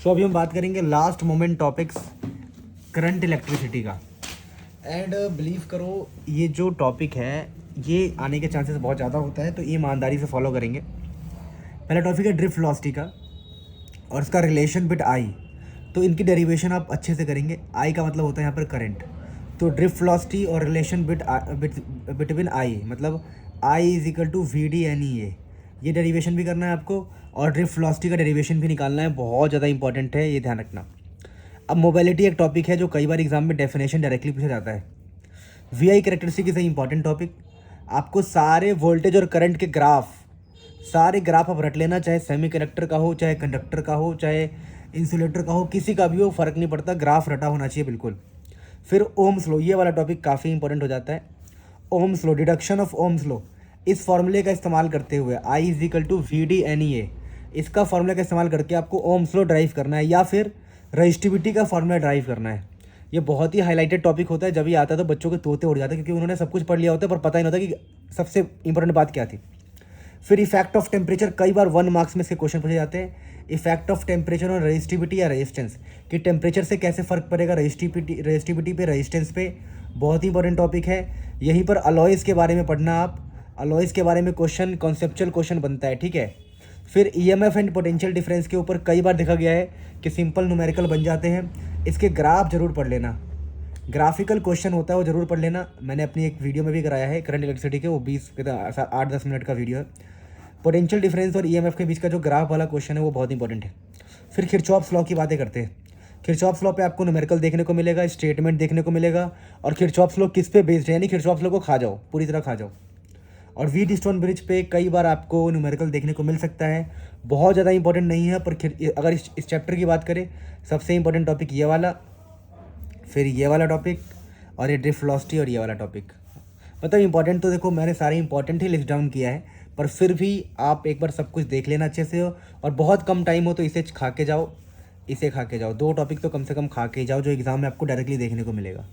सो अभी हम बात करेंगे last moment topics current electricity का। एंड बिलीव करो ये जो टॉपिक है ये आने के चांसेस बहुत ज़्यादा होता है, तो ये ईमानदारी से फॉलो करेंगे। पहला टॉपिक है ड्रिफ्ट वेलोसिटी का और इसका रिलेशन बिट आई। तो इनकी डेरिवेशन आप अच्छे से करेंगे। आई का मतलब होता है यहाँ पर करंट, तो ड्रिफ्ट वेलोसिटी और रिलेशन बिटवीन आई मतलब I is equal to we D N E A, ये डेरिवेशन भी करना है आपको और ड्रिफ्ट वेलोसिटी का डेरिवेशन भी निकालना है। बहुत ज़्यादा इंपॉर्टेंट है, ये ध्यान रखना। अब मोबिलिटी एक टॉपिक है जो कई बार एग्जाम में डेफिनेशन डायरेक्टली पूछा जाता है। V I characteristic is a important topic. आपको सारे वोल्टेज और करंट के ग्राफ, सारे ग्राफ आप रट लेना, चाहे सेमी कंडक्टर का हो, चाहे कंडक्टर का हो, चाहे इंसुलेटर का हो, किसी का भी हो, फ़र्क नहीं पड़ता, ग्राफ रटा होना चाहिए बिल्कुल। फिर ओम्स लॉ, ये वाला टॉपिक काफ़ी इंपॉर्टेंट हो जाता है। Ohm's law, deduction of Ohm's law, इस फॉर्मूले का इस्तेमाल करते हुए I is equal to we D N E A, इसका फॉर्मूले का इस्तेमाल करके आपको ओम्स लॉ ड्राइव करना है या फिर रजिस्टिविटी का फॉर्मूला ड्राइव करना है। ये बहुत ही हाईलाइटेड टॉपिक होता है, जब ये आता है तो बच्चों के तोते उड़ जाते हैं, क्योंकि उन्होंने सब कुछ पढ़ लिया होता है पर पता ही नहीं होता कि सबसे इंपॉर्टेंट बात क्या थी। फिर इफेक्ट ऑफ टेम्परेचर, कई बार 1 मार्क्स में इसके क्वेश्चन पूछे जाते हैं। इफेक्ट ऑफ टेम्परेचर और रेजिस्टिविटी या रेजिस्टेंस, कि टेम्परेचर से कैसे फ़र्क पड़ेगा रेजिस्टिविटी पे, रेजिस्टेंस पे, बहुत ही इंपॉर्टेंट टॉपिक है। यहीं पर अलॉयज़ के बारे में पढ़ना आप, अलॉयज़ के बारे में क्वेश्चन, कॉन्सेप्चुअल क्वेश्चन बनता है, ठीक है। फिर ईएमएफ एंड पोटेंशियल डिफरेंस के ऊपर कई बार देखा गया है कि सिंपल न्यूमेरिकल बन जाते हैं, इसके ग्राफ जरूर पढ़ लेना। ग्राफिकल क्वेश्चन होता है वो जरूर पढ़ लेना, मैंने अपनी एक वीडियो में भी कराया है करंट इलेक्ट्रिसिटी के, वो 8-10 मिनट का वीडियो है। पोटेंशियल डिफरेंस और ईएमएफ के बीच का जो ग्राफ वाला क्वेश्चन है वो बहुत इंपॉर्टेंट है। फिर किरचॉफ्स लॉ की बातें करते हैं। किरचॉफ्स लॉ पे आपको न्यूमेरिकल देखने को मिलेगा, स्टेटमेंट देखने को मिलेगा, और किरचॉफ्स लॉ किस पे बेस्ड है, यानी किरचॉफ्स लॉ को खा जाओ, पूरी तरह खा जाओ। और व्हीट स्टोन ब्रिज पे कई बार आपको न्यूमेरिकल देखने को मिल सकता है, बहुत ज़्यादा इंपॉर्टेंट नहीं है, पर अगर इस चैप्टर की बात करें सबसे इंपॉर्टेंट टॉपिक ये वाला, फिर ये वाला टॉपिक, और ये ड्रिफ्ट वेलोसिटी और ये वाला टॉपिक। मतलब इंपॉर्टेंट तो देखो मैंने सारे इंपॉर्टेंट ही लिस्ट डाउन किया है, पर फिर भी आप एक बार सब कुछ देख लेना अच्छे से हो, और बहुत कम टाइम हो तो इसे खा के जाओ, इसे खा के जाओ, 2 टॉपिक तो कम से कम खा के जाओ जो एग्ज़ाम में आपको डायरेक्टली देखने को मिलेगा।